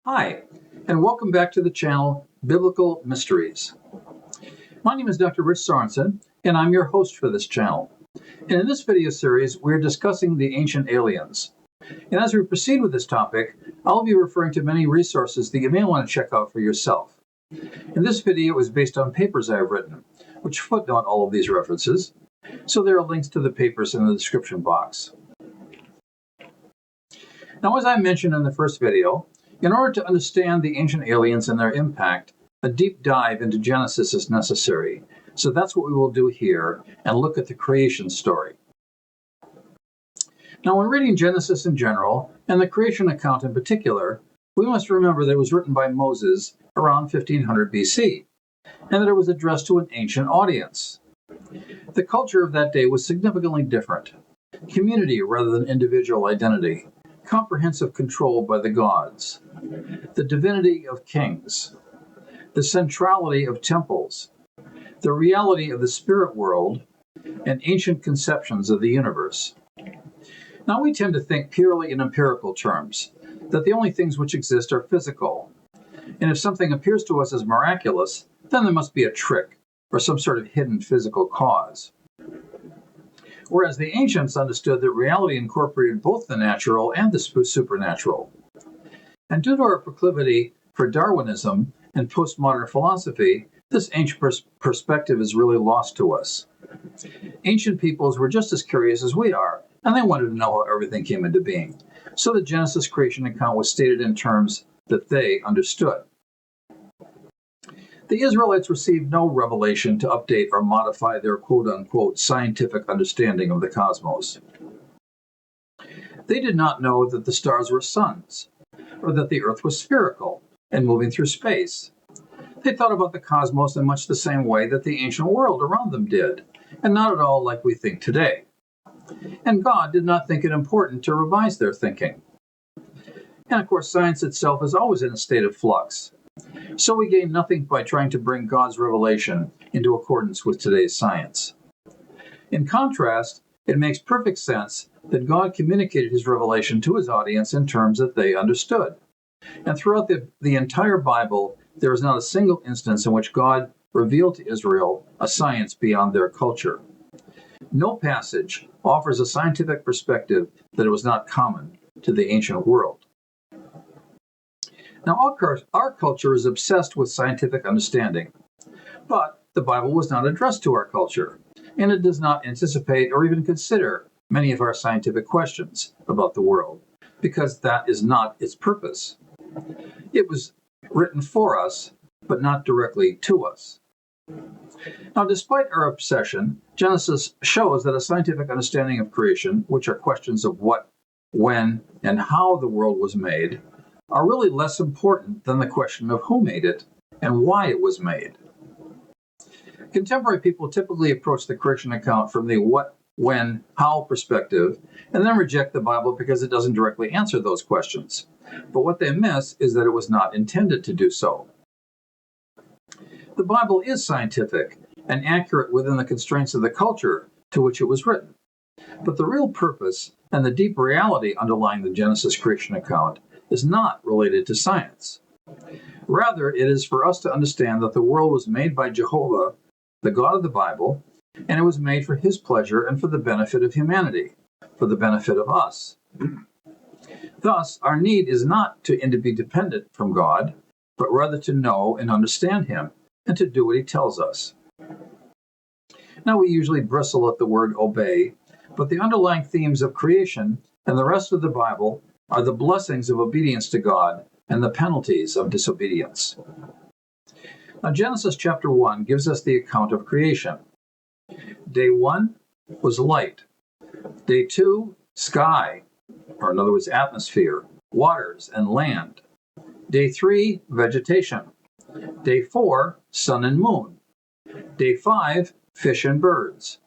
Hi, and welcome back to the channel Biblical Mysteries. My name is Dr. Rich Sorensen, and I'm your host for this channel. And in this video series, we're discussing the ancient aliens. And as we proceed with this topic, I'll be referring to many resources that you may want to check out for yourself. And this video is based on papers I have written, which footnote all of these references, so there are links to the papers in the description box. Now, as I mentioned in the first video, in order to understand the ancient aliens and their impact, a deep dive into Genesis is necessary. So that's what we will do here and look at the creation story. Now, when reading Genesis in general, and the creation account in particular, we must remember that it was written by Moses around 1500 BC, and that it was addressed to an ancient audience. The culture of that day was significantly different. Community rather than individual identity. Comprehensive control by the gods, the divinity of kings, the centrality of temples, the reality of the spirit world, and ancient conceptions of the universe. Now, we tend to think purely in empirical terms, that the only things which exist are physical, and if something appears to us as miraculous, then there must be a trick or some sort of hidden physical cause. Whereas the ancients understood that reality incorporated both the natural and the supernatural. And due to our proclivity for Darwinism and postmodern philosophy, this ancient perspective is really lost to us. Ancient peoples were just as curious as we are, and they wanted to know how everything came into being. So the Genesis creation account was stated in terms that they understood. The Israelites received no revelation to update or modify their quote-unquote scientific understanding of the cosmos. They did not know that the stars were suns, or that the earth was spherical and moving through space. They thought about the cosmos in much the same way that the ancient world around them did, and not at all like we think today. And God did not think it important to revise their thinking. And of course, science itself is always in a state of flux. So we gain nothing by trying to bring God's revelation into accordance with today's science. In contrast, it makes perfect sense that God communicated his revelation to his audience in terms that they understood. And throughout the entire Bible, there is not a single instance in which God revealed to Israel a science beyond their culture. No passage offers a scientific perspective that was not common to the ancient world. Now, our culture is obsessed with scientific understanding, but the Bible was not addressed to our culture, and it does not anticipate or even consider many of our scientific questions about the world, because that is not its purpose. It was written for us, but not directly to us. Now, despite our obsession, Genesis shows that a scientific understanding of creation, which are questions of what, when, and how the world was made, are really less important than the question of who made it and why it was made. Contemporary people typically approach the creation account from the what, when, how perspective, and then reject the Bible because it doesn't directly answer those questions. But what they miss is that it was not intended to do so. The Bible is scientific and accurate within the constraints of the culture to which it was written. But the real purpose and the deep reality underlying the Genesis creation account is not related to science. Rather, it is for us to understand that the world was made by Jehovah, the God of the Bible, and it was made for his pleasure and for the benefit of humanity, for the benefit of us. Thus, our need is not to be dependent from God, but rather to know and understand him, and to do what he tells us. Now, we usually bristle at the word obey, but the underlying themes of creation and the rest of the Bible are the blessings of obedience to God and the penalties of disobedience. Now, Genesis chapter 1 gives us the account of creation. Day 1 was light. Day 2, sky, or in other words, atmosphere, waters, and land. Day 3, vegetation. Day 4, sun and moon. Day 5, fish and birds.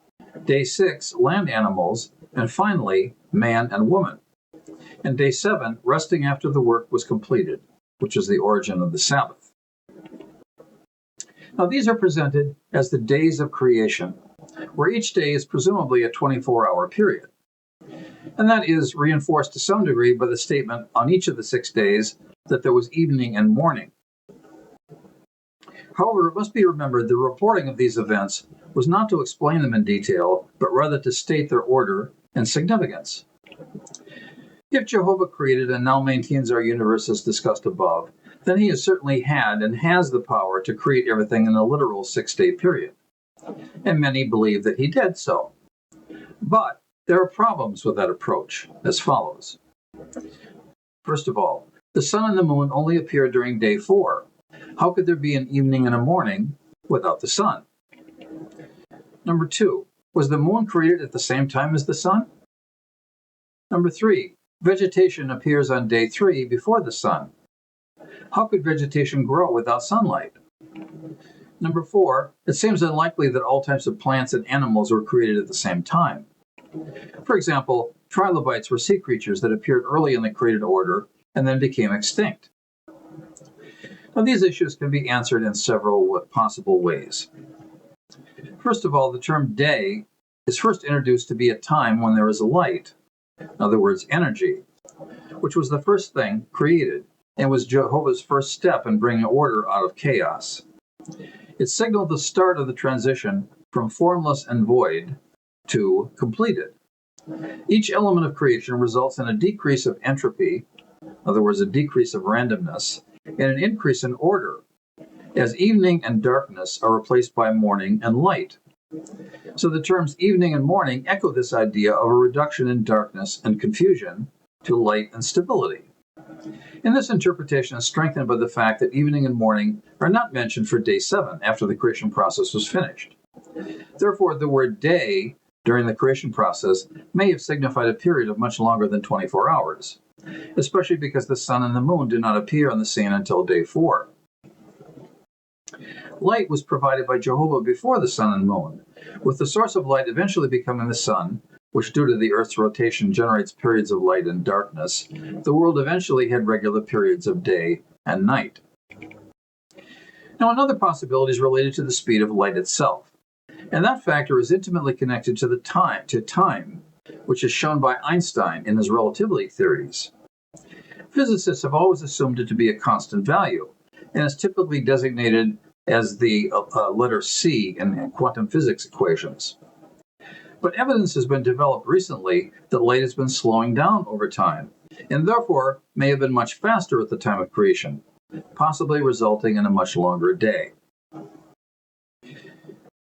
Day 6, land animals. And finally, man and woman. And day 7, resting after the work was completed, which is the origin of the Sabbath. Now, these are presented as the days of creation, where each day is presumably a 24-hour period. And that is reinforced to some degree by the statement on each of the 6 days that there was evening and morning. However, it must be remembered the reporting of these events was not to explain them in detail, but rather to state their order and significance. If Jehovah created and now maintains our universe as discussed above, then he has certainly had and has the power to create everything in a literal 6-day period. And many believe that he did so. But there are problems with that approach, as follows. First of all, the sun and the moon only appear during day 4. How could there be an evening and a morning without the sun? Number 2, was the moon created at the same time as the sun? Number 3, vegetation appears on day 3 before the sun. How could vegetation grow without sunlight? Number 4, it seems unlikely that all types of plants and animals were created at the same time. For example, trilobites were sea creatures that appeared early in the created order and then became extinct. Now, these issues can be answered in several possible ways. First of all, the term day is first introduced to be a time when there is light, in other words, energy, which was the first thing created and was Jehovah's first step in bringing order out of chaos. It signaled the start of the transition from formless and void to completed. Each element of creation results in a decrease of entropy, in other words, a decrease of randomness, and an increase in order, as evening and darkness are replaced by morning and light. So the terms evening and morning echo this idea of a reduction in darkness and confusion to light and stability. And this interpretation is strengthened by the fact that evening and morning are not mentioned for day 7 after the creation process was finished. Therefore, the word day during the creation process may have signified a period of much longer than 24 hours, especially because the sun and the moon did not appear on the scene until day 4. Light was provided by Jehovah before the sun and moon, with the source of light eventually becoming the sun, which due to the Earth's rotation generates periods of light and darkness. The world eventually had regular periods of day and night. Now, another possibility is related to the speed of light itself, and that factor is intimately connected to time, which is shown by Einstein in his relativity theories. Physicists have always assumed it to be a constant value, and is typically designated as the letter C in quantum physics equations. But evidence has been developed recently that light has been slowing down over time, and therefore may have been much faster at the time of creation, possibly resulting in a much longer day.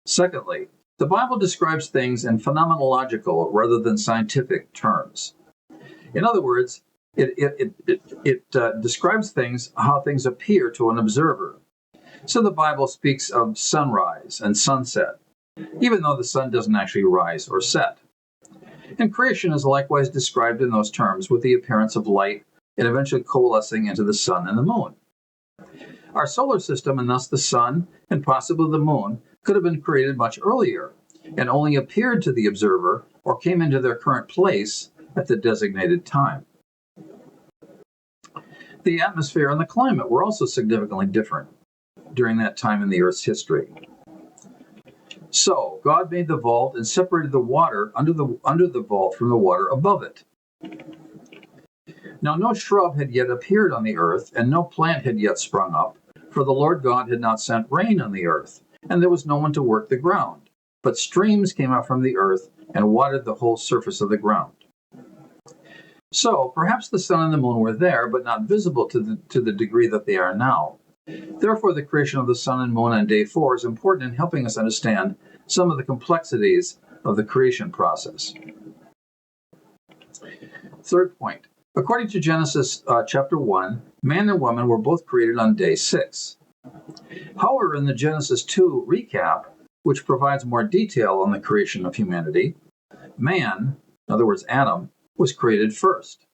Secondly, the Bible describes things in phenomenological rather than scientific terms. In other words, it describes things, how things appear to an observer. So the Bible speaks of sunrise and sunset, even though the sun doesn't actually rise or set. And creation is likewise described in those terms, with the appearance of light and eventually coalescing into the sun and the moon. Our solar system, and thus the sun and possibly the moon, could have been created much earlier and only appeared to the observer or came into their current place at the designated time. The atmosphere and the climate were also significantly different during that time in the Earth's history. So, God made the vault and separated the water under the vault from the water above it. Now, no shrub had yet appeared on the earth, and no plant had yet sprung up, for the Lord God had not sent rain on the earth, and there was no one to work the ground. But streams came up from the earth and watered the whole surface of the ground. So, perhaps the sun and the moon were there, but not visible to the degree that they are now. Therefore, the creation of the sun and moon on day 4 is important in helping us understand some of the complexities of the creation process. Third point. According to Genesis chapter 1, man and woman were both created on day 6. However, in the Genesis 2 recap, which provides more detail on the creation of humanity, man, in other words Adam, was created first.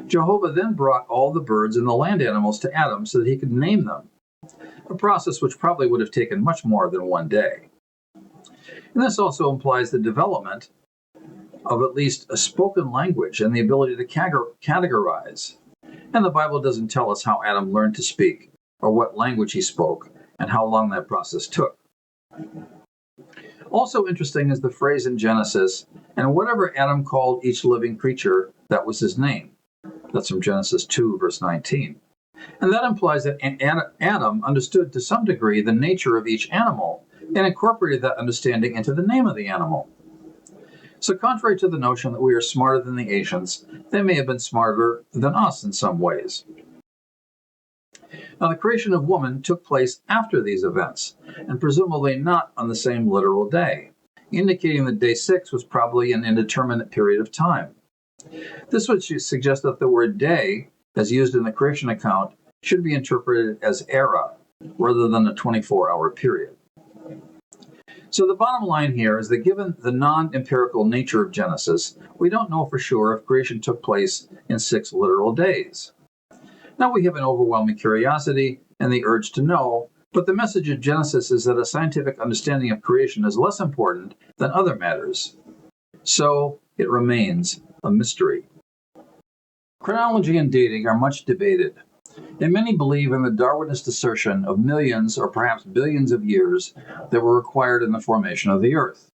Jehovah then brought all the birds and the land animals to Adam so that he could name them, a process which probably would have taken much more than one day. And this also implies the development of at least a spoken language and the ability to categorize. And the Bible doesn't tell us how Adam learned to speak or what language he spoke and how long that process took. Also interesting is the phrase in Genesis, and whatever Adam called each living creature, that was his name. That's from Genesis 2, verse 19. And that implies that Adam understood to some degree the nature of each animal and incorporated that understanding into the name of the animal. So contrary to the notion that we are smarter than the ancients, they may have been smarter than us in some ways. Now, the creation of woman took place after these events, and presumably not on the same literal day, indicating that day 6 was probably an indeterminate period of time. This would suggest that the word day, as used in the creation account, should be interpreted as era, rather than a 24-hour period. So the bottom line here is that given the non-empirical nature of Genesis, we don't know for sure if creation took place in 6 literal days. Now we have an overwhelming curiosity and the urge to know, but the message of Genesis is that a scientific understanding of creation is less important than other matters. So it remains a mystery. Chronology and dating are much debated, and many believe in the Darwinist assertion of millions or perhaps billions of years that were required in the formation of the Earth.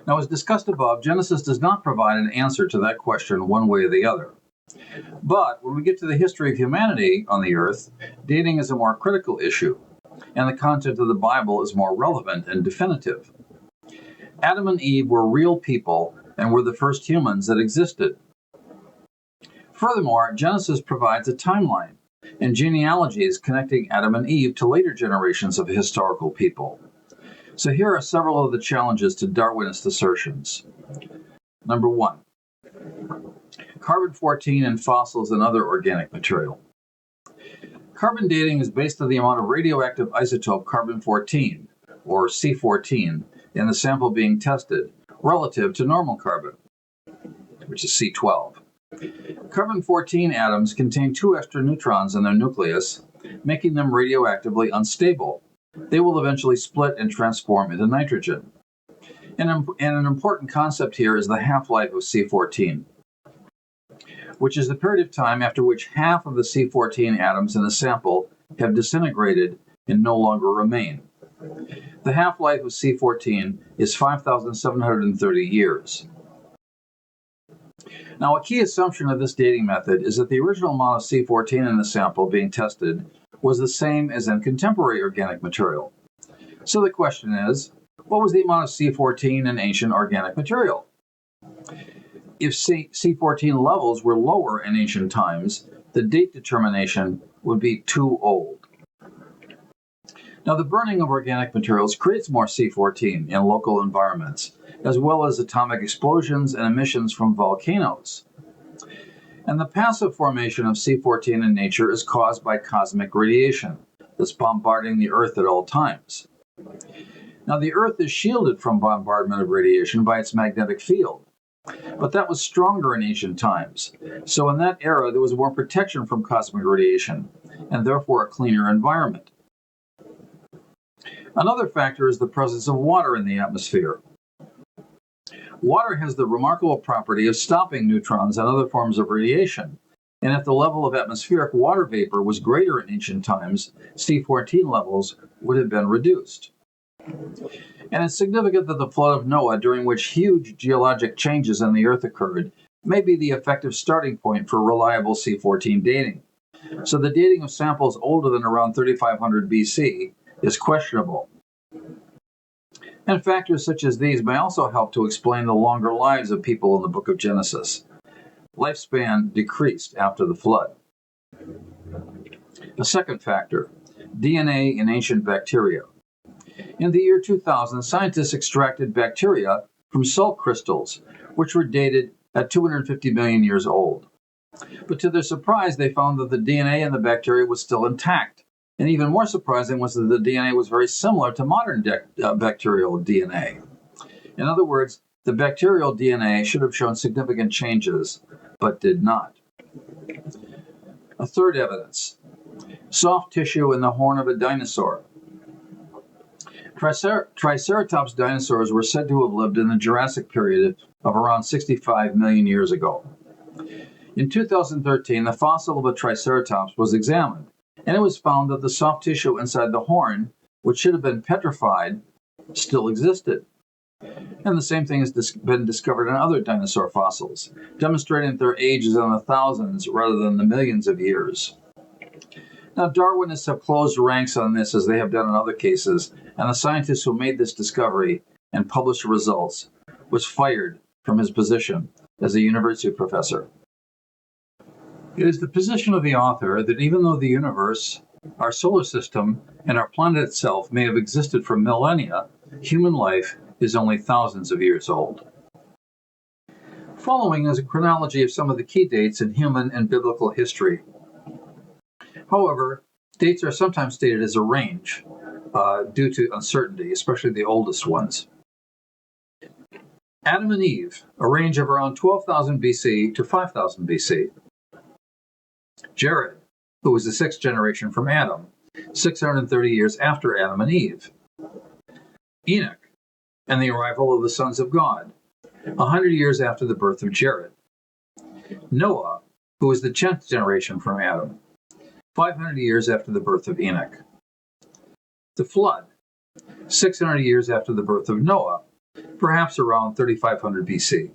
Now, as discussed above, Genesis does not provide an answer to that question one way or the other. But when we get to the history of humanity on the Earth, dating is a more critical issue, and the content of the Bible is more relevant and definitive. Adam and Eve were real people and were the first humans that existed. Furthermore, Genesis provides a timeline and genealogies connecting Adam and Eve to later generations of historical people. So here are several of the challenges to Darwinist assertions. Number 1. Carbon-14 in fossils and other organic material. Carbon dating is based on the amount of radioactive isotope carbon-14, or C14, in the sample being tested, relative to normal carbon, which is C12. Carbon-14 atoms contain 2 extra neutrons in their nucleus, making them radioactively unstable. They will eventually split and transform into nitrogen. And an important concept here is the half-life of C14, which is the period of time after which half of the C14 atoms in the sample have disintegrated and no longer remain. The half-life of C14 is 5,730 years. Now, a key assumption of this dating method is that the original amount of C14 in the sample being tested was the same as in contemporary organic material. So the question is, what was the amount of C14 in ancient organic material? If C14 levels were lower in ancient times, the date determination would be too old. Now, the burning of organic materials creates more C14 in local environments, as well as atomic explosions and emissions from volcanoes. And the passive formation of C14 in nature is caused by cosmic radiation that's bombarding the Earth at all times. Now, the Earth is shielded from bombardment of radiation by its magnetic field, but that was stronger in ancient times. So in that era, there was more protection from cosmic radiation, and therefore a cleaner environment. Another factor is the presence of water in the atmosphere. Water has the remarkable property of stopping neutrons and other forms of radiation, and if the level of atmospheric water vapor was greater in ancient times, C14 levels would have been reduced. And it's significant that the flood of Noah, during which huge geologic changes in the Earth occurred, may be the effective starting point for reliable C14 dating. So the dating of samples older than around 3500 BC is questionable. And factors such as these may also help to explain the longer lives of people in the book of Genesis. Lifespan decreased after the flood. A second factor, DNA in ancient bacteria. In the year 2000, scientists extracted bacteria from salt crystals, which were dated at 250 million years old. But to their surprise, they found that the DNA in the bacteria was still intact. And even more surprising was that the DNA was very similar to modern bacterial DNA. In other words, the bacterial DNA should have shown significant changes, but did not. A third evidence, soft tissue in the horn of a dinosaur. Triceratops dinosaurs were said to have lived in the Jurassic period of around 65 million years ago. In 2013, the fossil of a Triceratops was examined, and it was found that the soft tissue inside the horn, which should have been petrified, still existed. And the same thing has been discovered in other dinosaur fossils, demonstrating that their age is in the thousands rather than the millions of years. Now, Darwinists have closed ranks on this as they have done in other cases, and the scientist who made this discovery and published the results was fired from his position as a university professor. It is the position of the author that even though the universe, our solar system, and our planet itself may have existed for millennia, human life is only thousands of years old. Following is a chronology of some of the key dates in human and biblical history. However, dates are sometimes stated as a range due to uncertainty, especially the oldest ones. Adam and Eve, a range of around 12,000 BC to 5,000 BC. Jared, who was the sixth generation from Adam, 630 years after Adam and Eve. Enoch, and the arrival of the sons of God, 100 years after the birth of Jared. Noah, who was the 10th generation from Adam, 500 years after the birth of Enoch. The flood, 600 years after the birth of Noah, perhaps around 3500 BC.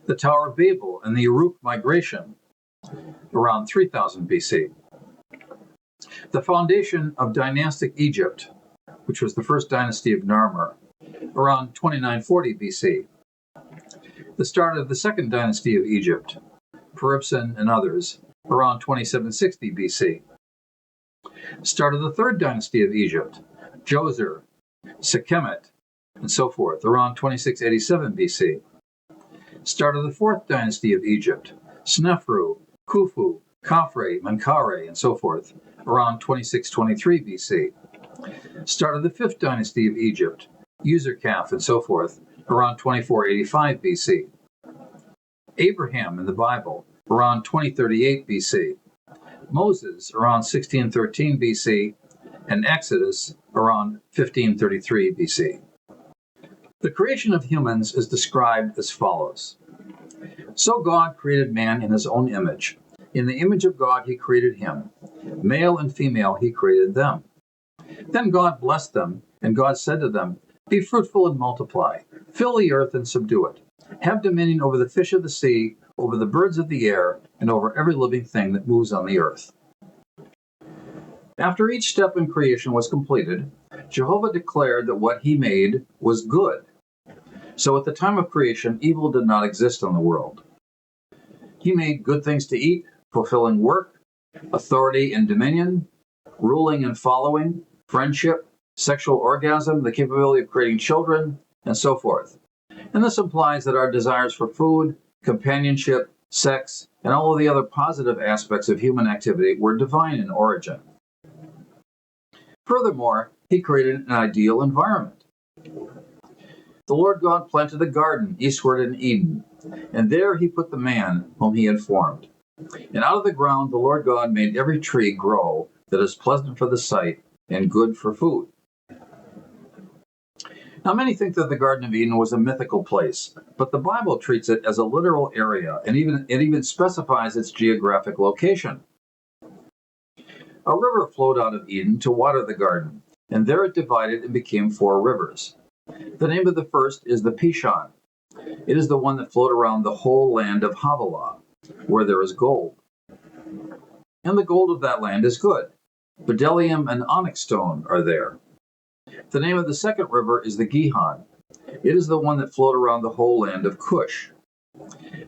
The Tower of Babel and the Uruk migration, around 3000 BC. The foundation of dynastic Egypt, which was the first dynasty of Narmer, around 2940 BC. The start of the second dynasty of Egypt, Peribsen and others, around 2760 BC. Start of the third dynasty of Egypt, Djoser, Sekhmet, and so forth, around 2687 BC. Start of the fourth dynasty of Egypt, Snefru, Khufu, Khafre, Menkaure, and so forth, around 2623 BC. Start of the fifth dynasty of Egypt, Userkaf, and so forth, around 2485 BC. Abraham in the Bible, around 2038 BC. Moses, around 1613 BC, and Exodus, around 1533 BC. The creation of humans is described as follows. So God created man in his own image. In the image of God he created him. Male and female he created them. Then God blessed them, and God said to them, Be fruitful and multiply, fill the earth and subdue it. Have dominion over the fish of the sea, over the birds of the air, and over every living thing that moves on the earth. After each step in creation was completed, Jehovah declared that what he made was good. So at the time of creation, evil did not exist in the world. He made good things to eat, fulfilling work, authority and dominion, ruling and following, friendship, sexual orgasm, the capability of creating children, and so forth. And this implies that our desires for food, companionship, sex, and all of the other positive aspects of human activity were divine in origin. Furthermore, he created an ideal environment. The Lord God planted a garden eastward in Eden, and there he put the man whom he had formed. And out of the ground the Lord God made every tree grow that is pleasant for the sight and good for food. Now, many think that the Garden of Eden was a mythical place, but the Bible treats it as a literal area, and it even specifies its geographic location. A river flowed out of Eden to water the garden, and there it divided and became 4 rivers. The name of the first is the Pishon. It is the one that flowed around the whole land of Havilah, where there is gold. And the gold of that land is good. Bdellium and onyx stone are there. The name of the second river is the Gihon. It is the one that flowed around the whole land of Cush.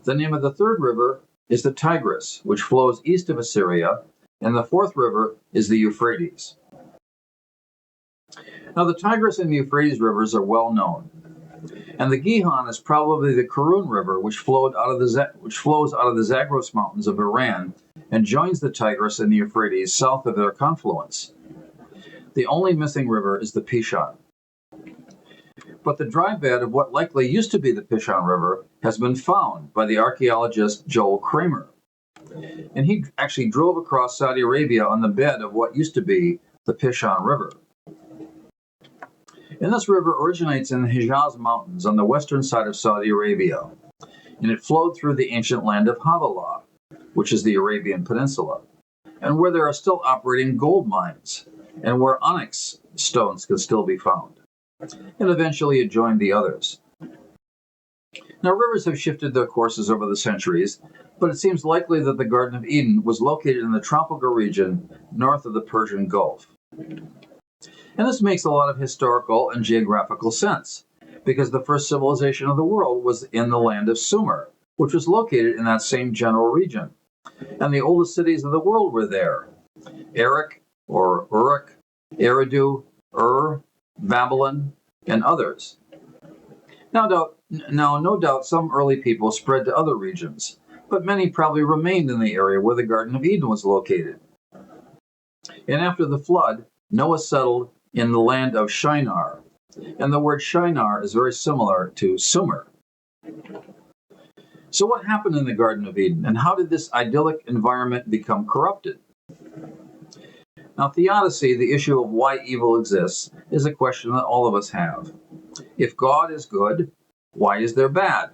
The name of the third river is the Tigris, which flows east of Assyria, and the fourth river is the Euphrates. Now, the Tigris and the Euphrates rivers are well known, and the Gihon is probably the Karun River, which flows out of the Zagros Mountains of Iran and joins the Tigris and the Euphrates south of their confluence. The only missing river is the Pishon. But the dry bed of what likely used to be the Pishon River has been found by the archaeologist Joel Kramer. And he actually drove across Saudi Arabia on the bed of what used to be the Pishon River. And this river originates in the Hijaz Mountains on the western side of Saudi Arabia, and it flowed through the ancient land of Havilah, which is the Arabian Peninsula, and where there are still operating gold mines. and where onyx stones can still be found. And eventually it joined the others. Now, rivers have shifted their courses over the centuries, but it seems likely that the Garden of Eden was located in the tropical region north of the Persian Gulf. And this makes a lot of historical and geographical sense, because the first civilization of the world was in the land of Sumer, which was located in that same general region. And the oldest cities of the world were there: Erech, or Uruk, Eridu, Babylon, and others. Now, no doubt some early people spread to other regions, but many probably remained in the area where the Garden of Eden was located. And after the flood, Noah settled in the land of Shinar, and the word Shinar is very similar to Sumer. So what happened in the Garden of Eden, and how did this idyllic environment become corrupted? Now, Theodicy, the issue of why evil exists, is a question that all of us have. If God is good, why is there bad?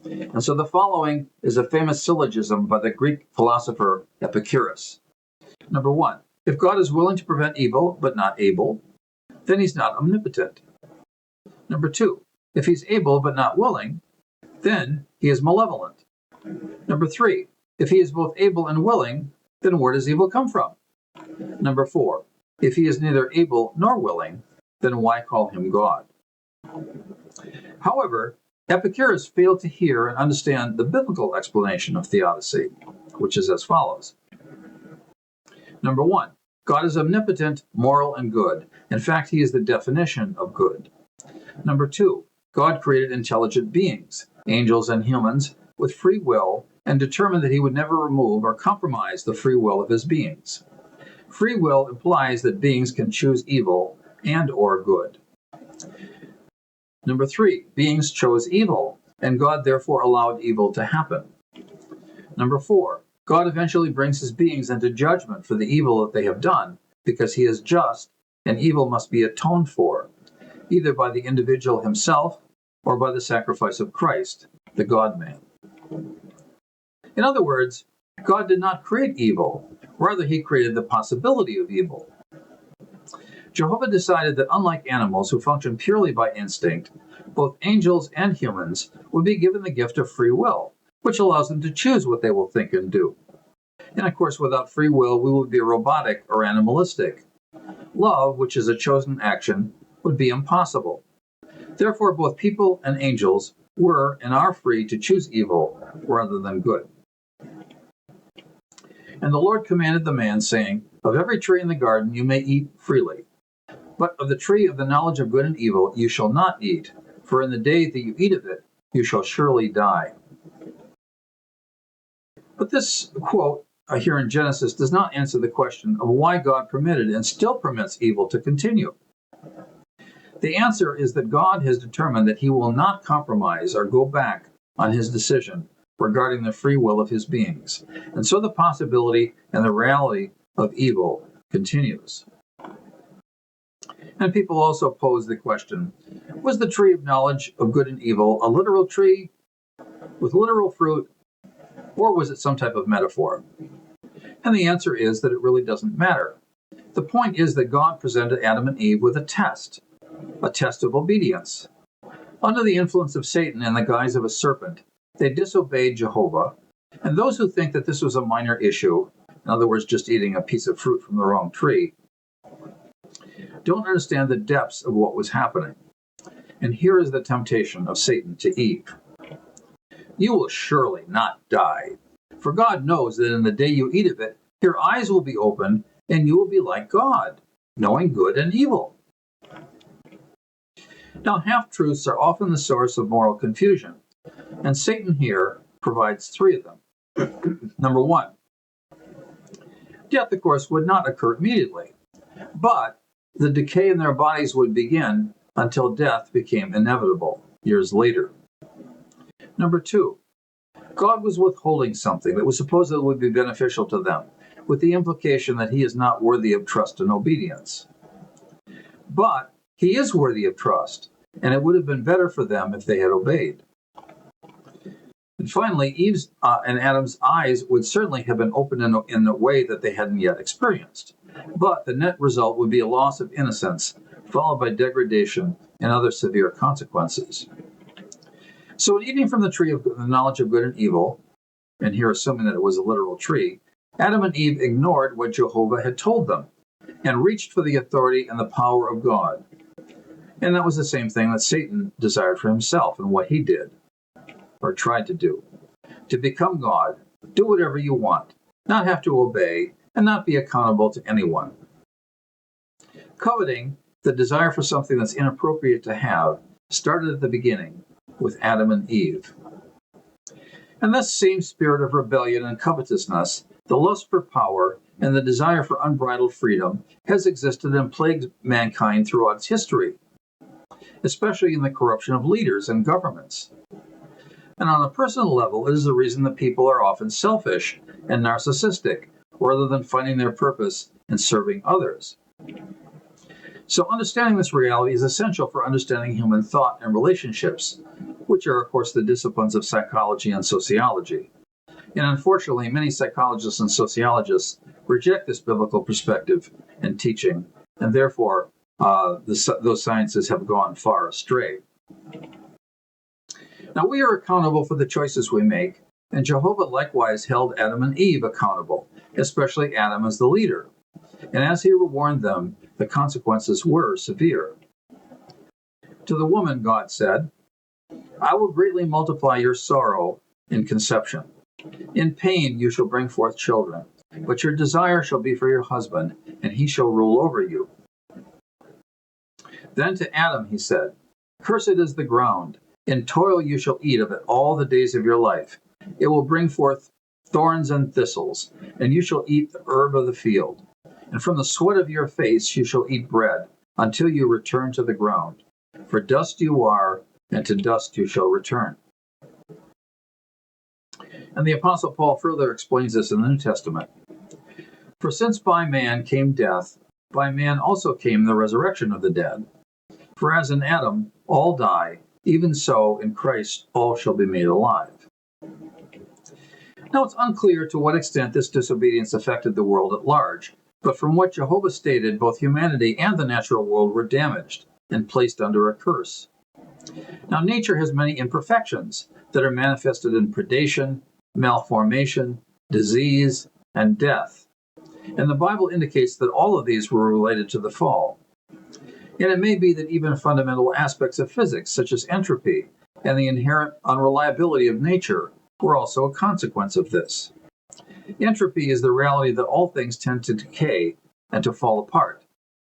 And so the following is a famous syllogism by the Greek philosopher Epicurus. Number one, if God is willing to prevent evil but not able, then he's not omnipotent. Number two, if he's able but not willing, then he is malevolent. Number three, if he is both able and willing, then where does evil come from? Number four, if he is neither able nor willing, then why call him God? However, Epicurus failed to hear and understand the biblical explanation of theodicy, which is as follows. Number one, God is omnipotent, moral, and good. In fact, he is the definition of good. Number two, God created intelligent beings, angels and humans, with free will, and determined that he would never remove or compromise the free will of his beings. Free will implies that beings can choose evil and or good. Number three, beings chose evil, and God therefore allowed evil to happen. Number four, God eventually brings his beings into judgment for the evil that they have done, because he is just, and evil must be atoned for, either by the individual himself or by the sacrifice of Christ, the God-man. In other words, God did not create evil, rather he created the possibility of evil. Jehovah decided that unlike animals who function purely by instinct, both angels and humans would be given the gift of free will, which allows them to choose what they will think and do. And of course, without free will, we would be robotic or animalistic. Love, which is a chosen action, would be impossible. Therefore, both people and angels were and are free to choose evil rather than good. And the Lord commanded the man, saying, of every tree in the garden you may eat freely, but of the tree of the knowledge of good and evil you shall not eat, for in the day that you eat of it, you shall surely die. But this quote here in Genesis does not answer the question of why God permitted and still permits evil to continue. The answer is that God has determined that he will not compromise or go back on his decision regarding the free will of his beings. And so the possibility and the reality of evil continues. And people also pose the question, was the tree of knowledge of good and evil a literal tree with literal fruit, or was it some type of metaphor? And the answer is that it really doesn't matter. The point is that God presented Adam and Eve with a test of obedience. Under the influence of Satan in the guise of a serpent, they disobeyed Jehovah, and those who think that this was a minor issue, in other words, just eating a piece of fruit from the wrong tree, don't understand the depths of what was happening. And here is the temptation of Satan to Eve. You will surely not die, for God knows that in the day you eat of it, your eyes will be opened, and you will be like God, knowing good and evil. Now, half-truths are often the source of moral confusion, and Satan here provides three of them. Number one, death, of course, would not occur immediately, but the decay in their bodies would begin until death became inevitable years later. Number two, God was withholding something that was supposedly would be beneficial to them, with the implication that he is not worthy of trust and obedience. But he is worthy of trust, and it would have been better for them if they had obeyed. And finally, Eve's and Adam's eyes would certainly have been opened in a way that they hadn't yet experienced. but the net result would be a loss of innocence, followed by degradation and other severe consequences. So in eating from the tree of the knowledge of good and evil, and here assuming that it was a literal tree, Adam and Eve ignored what Jehovah had told them and reached for the authority and the power of God. And that was the same thing that Satan desired for himself and what he did, or tried to do. To become God, do whatever you want, not have to obey, and not be accountable to anyone. Coveting, the desire for something that's inappropriate to have, started at the beginning with Adam and Eve. And this same spirit of rebellion and covetousness, the lust for power, and the desire for unbridled freedom has existed and plagued mankind throughout its history, especially in the corruption of leaders and governments. And on a personal level, it is the reason that people are often selfish and narcissistic, rather than finding their purpose in serving others. So understanding this reality is essential for understanding human thought and relationships, which are, of course, the disciplines of psychology and sociology. And unfortunately, many psychologists and sociologists reject this biblical perspective and teaching, and therefore those sciences have gone far astray. Now, we are accountable for the choices we make, and Jehovah likewise held Adam and Eve accountable, especially Adam as the leader. And as he warned them, the consequences were severe. To the woman, God said, "I will greatly multiply your sorrow in conception. In pain you shall bring forth children, but your desire shall be for your husband, and he shall rule over you." Then to Adam he said, "Cursed is the ground. In toil you shall eat of it all the days of your life. It will bring forth thorns and thistles, and you shall eat the herb of the field. And from the sweat of your face you shall eat bread, until you return to the ground. For dust you are, and to dust you shall return." And the Apostle Paul further explains this in the New Testament. "For since by man came death, by man also came the resurrection of the dead. For as in Adam all die, even so in Christ all shall be made alive." Now it's unclear to what extent this disobedience affected the world at large, but from what Jehovah stated, both humanity and the natural world were damaged and placed under a curse. Now nature has many imperfections that are manifested in predation, malformation, disease, and death. And the Bible indicates that all of these were related to the fall. And it may be that even fundamental aspects of physics, such as entropy and the inherent unreliability of nature, were also a consequence of this. Entropy is the reality that all things tend to decay and to fall apart.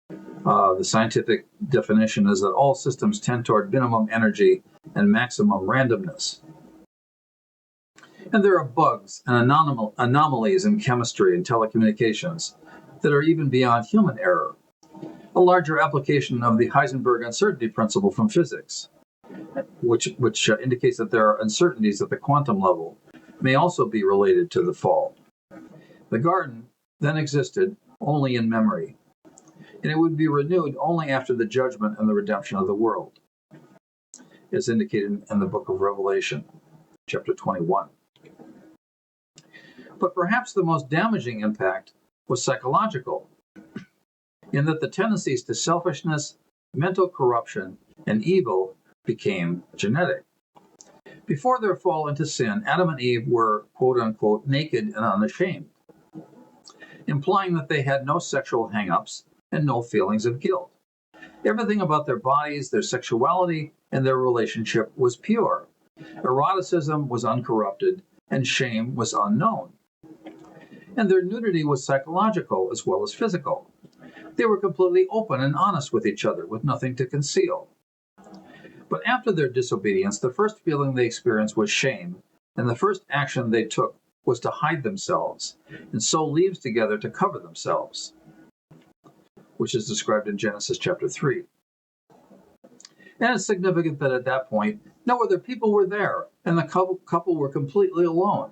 The scientific definition is that all systems tend toward minimum energy and maximum randomness. And there are bugs and anomalies in chemistry and telecommunications that are even beyond human error. A larger application of the Heisenberg uncertainty principle from physics, which indicates that there are uncertainties at the quantum level, may also be related to the fall. The garden then existed only in memory, and it would be renewed only after the judgment and the redemption of the world, as indicated in the book of Revelation, chapter 21. But perhaps the most damaging impact was psychological, in that the tendencies to selfishness, mental corruption, and evil became genetic. Before their fall into sin, Adam and Eve were, quote-unquote, naked and unashamed, implying that they had no sexual hang-ups and no feelings of guilt. Everything about their bodies, their sexuality, and their relationship was pure. Eroticism was uncorrupted, and shame was unknown. And their nudity was psychological as well as physical. They were completely open and honest with each other, with nothing to conceal. But after their disobedience, the first feeling they experienced was shame, and the first action they took was to hide themselves, and sew leaves together to cover themselves, which is described in Genesis chapter 3. And it's significant that at that point, no other people were there, and the couple were completely alone.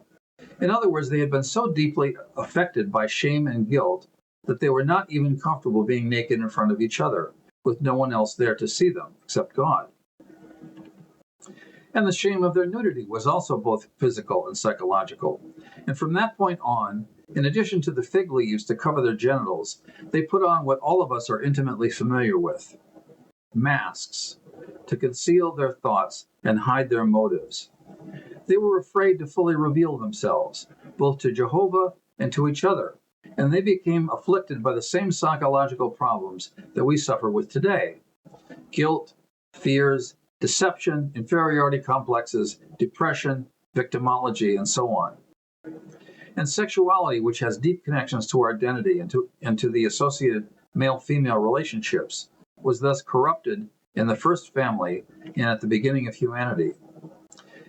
In other words, they had been so deeply affected by shame and guilt that they were not even comfortable being naked in front of each other, with no one else there to see them except God. And the shame of their nudity was also both physical and psychological. And from that point on, In addition to the fig leaves to cover their genitals, they put on what all of us are intimately familiar with: masks, to conceal their thoughts and hide their motives. They were afraid to fully reveal themselves, both to Jehovah and to each other, and they became afflicted by the same psychological problems that we suffer with today: guilt, fears, deception, inferiority complexes, depression, victimology, and so on. And sexuality, which has deep connections to our identity and to the associated male-female relationships, was thus corrupted in the first family and at the beginning of humanity.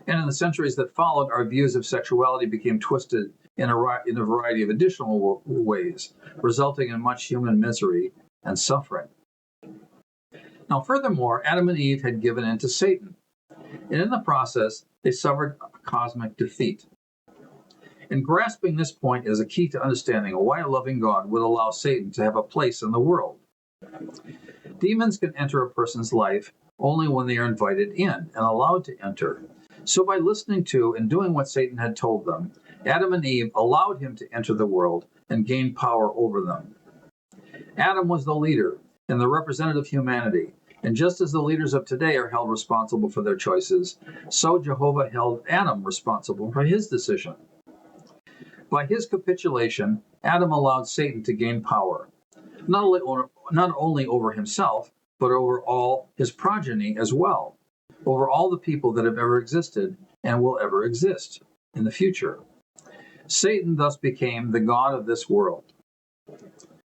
And in the centuries that followed, our views of sexuality became twisted in a variety of additional ways, resulting in much human misery and suffering. Now, furthermore, Adam and Eve had given in to Satan, and in the process, they suffered a cosmic defeat. And grasping this point is a key to understanding why a loving God would allow Satan to have a place in the world. Demons can enter a person's life only when they are invited in and allowed to enter. So by listening to and doing what Satan had told them, Adam and Eve allowed him to enter the world and gain power over them. Adam was the leader and the representative of humanity, and just as the leaders of today are held responsible for their choices, so Jehovah held Adam responsible for his decision. By his capitulation, Adam allowed Satan to gain power, not only over himself, but over all his progeny as well, over all the people that have ever existed and will ever exist in the future. Satan thus became the god of this world.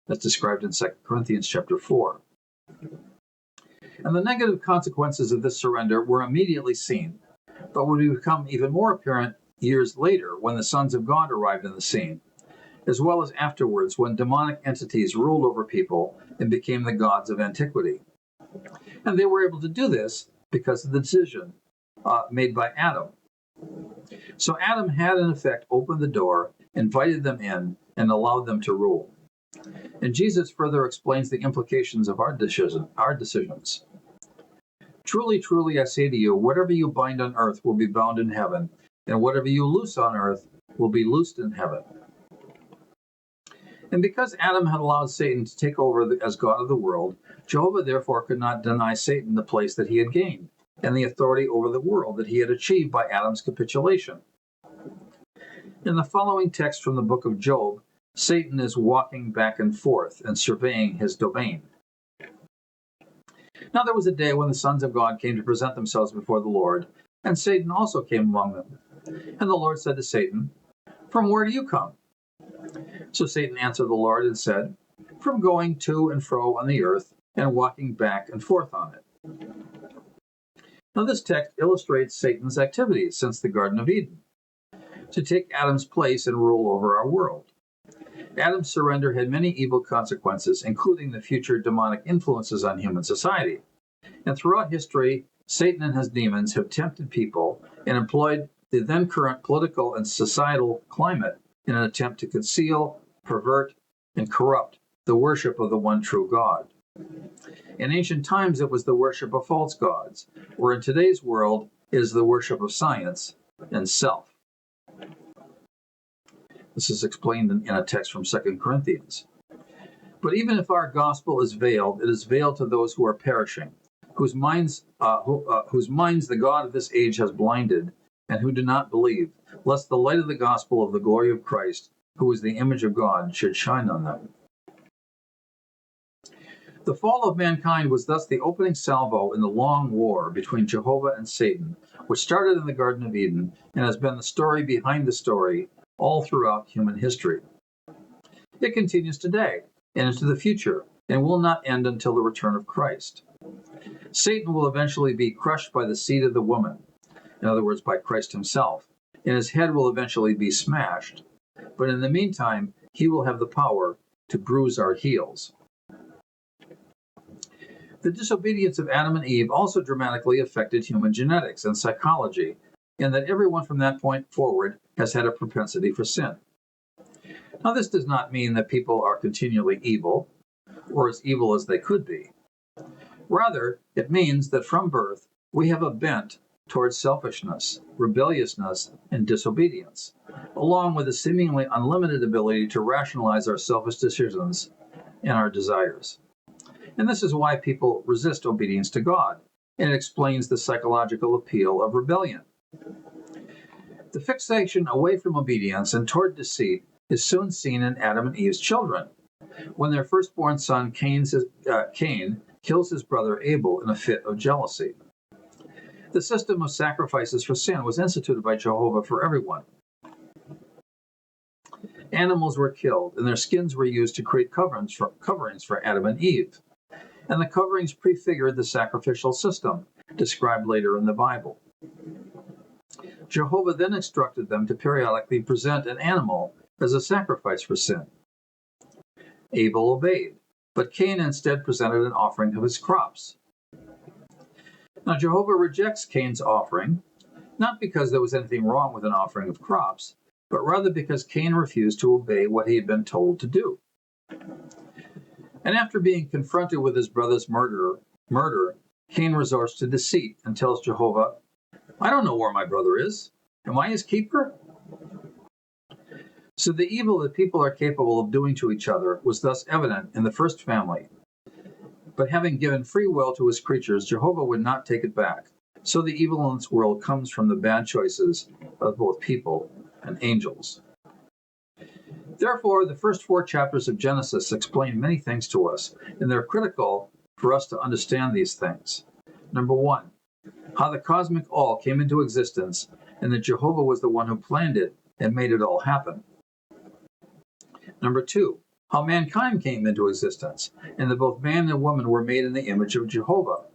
That's described in 2 Corinthians chapter 4. And the negative consequences of this surrender were immediately seen, but would become even more apparent years later when the sons of God arrived on the scene, as well as afterwards when demonic entities ruled over people and became the gods of antiquity. And they were able to do this because of the decision made by Adam. So Adam had in effect opened the door, invited them in, and allowed them to rule. And Jesus further explains the implications of our decisions. Truly, truly, I say to you, whatever you bind on earth will be bound in heaven, and whatever you loose on earth will be loosed in heaven. And because Adam had allowed Satan to take over as God of the world, Jehovah therefore could not deny Satan the place that he had gained and the authority over the world that he had achieved by Adam's capitulation. In the following text from the book of Job, Satan is walking back and forth and surveying his domain. Now there was a day when the sons of God came to present themselves before the Lord, and Satan also came among them. And the Lord said to Satan, "From where do you come?" So Satan answered the Lord and said, "From going to and fro on the earth and walking back and forth on it." Now this text illustrates Satan's activities since the Garden of Eden, to take Adam's place and rule over our world. Adam's surrender had many evil consequences, including the future demonic influences on human society. And throughout history, Satan and his demons have tempted people and employed the then current political and societal climate in an attempt to conceal, pervert, and corrupt the worship of the one true God. In ancient times, it was the worship of false gods, where in today's world is the worship of science and self. This is explained in a text from 2 Corinthians. But even if our gospel is veiled, it is veiled to those who are perishing, whose minds the God of this age has blinded, and who do not believe, lest the light of the gospel of the glory of Christ, who is the image of God, should shine on them. The fall of mankind was thus the opening salvo in the long war between Jehovah and Satan, which started in the Garden of Eden and has been the story behind the story all throughout human history. It continues today and into the future and will not end until the return of Christ. Satan will eventually be crushed by the seed of the woman, in other words, by Christ himself, and his head will eventually be smashed. But in the meantime, he will have the power to bruise our heels. The disobedience of Adam and Eve also dramatically affected human genetics and psychology, in that everyone from that point forward has had a propensity for sin. Now, this does not mean that people are continually evil, or as evil as they could be. Rather, it means that from birth, we have a bent towards selfishness, rebelliousness, and disobedience, along with a seemingly unlimited ability to rationalize our selfish decisions and our desires. And this is why people resist obedience to God, and it explains the psychological appeal of rebellion. The fixation away from obedience and toward deceit is soon seen in Adam and Eve's children, when their firstborn son Cain kills his brother Abel in a fit of jealousy. The system of sacrifices for sin was instituted by Jehovah for everyone. Animals were killed, and their skins were used to create coverings for Adam and Eve. And the coverings prefigured the sacrificial system, described later in the Bible. Jehovah then instructed them to periodically present an animal as a sacrifice for sin. Abel obeyed, but Cain instead presented an offering of his crops. Now, Jehovah rejects Cain's offering, not because there was anything wrong with an offering of crops, but rather because Cain refused to obey what he had been told to do. And after being confronted with his brother's murder, Cain resorts to deceit and tells Jehovah, "I don't know where my brother is. Am I his keeper?" So the evil that people are capable of doing to each other was thus evident in the first family. But having given free will to his creatures, Jehovah would not take it back. So the evil in this world comes from the bad choices of both people and angels. Therefore, the first 4 chapters of Genesis explain many things to us, and they're critical for us to understand these things. Number 1, how the cosmic all came into existence, and that Jehovah was the one who planned it and made it all happen. Number 2, how mankind came into existence, and that both man and woman were made in the image of Jehovah.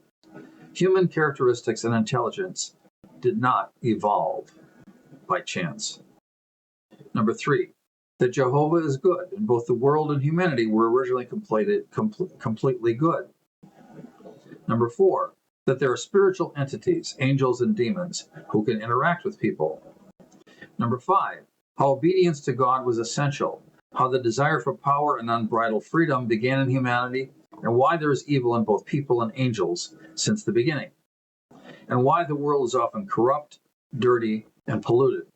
Human characteristics and intelligence did not evolve by chance. Number 3, that Jehovah is good, and both the world and humanity were originally completely good. Number 4, that there are spiritual entities, angels and demons, who can interact with people. Number 5, how obedience to God was essential, how the desire for power and unbridled freedom began in humanity, and why there is evil in both people and angels since the beginning, and why the world is often corrupt, dirty, and polluted.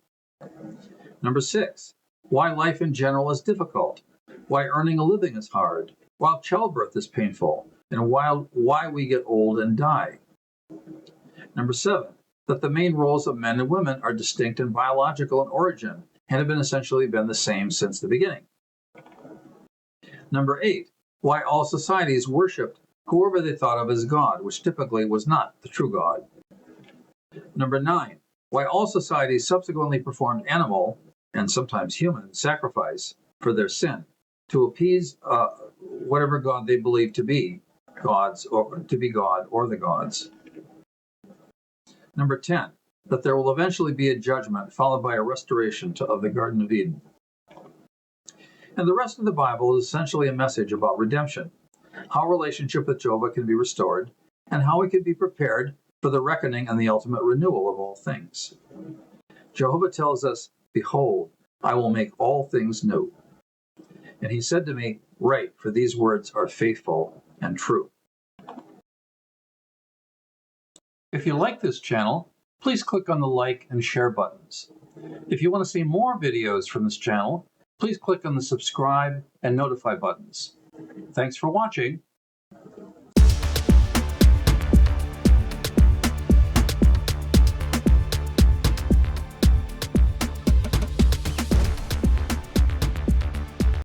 Number 6, why life in general is difficult, why earning a living is hard, while childbirth is painful, and why we get old and die. Number 7, that the main roles of men and women are distinct and biological in origin and have essentially been the same since the beginning. Number 8, why all societies worshipped whoever they thought of as God, which typically was not the true God. Number 9, why all societies subsequently performed animal, and sometimes human, sacrifice for their sin to appease whatever God they believed to be God or the gods. Number 10, that there will eventually be a judgment followed by a restoration of the Garden of Eden. And the rest of the Bible is essentially a message about redemption, how relationship with Jehovah can be restored, and how we can be prepared for the reckoning and the ultimate renewal of all things. Jehovah tells us, "Behold, I will make all things new." And he said to me, "Write, for these words are faithful and true." If you like this channel, please click on the like and share buttons. If you want to see more videos from this channel, please click on the subscribe and notify buttons. Thanks for watching.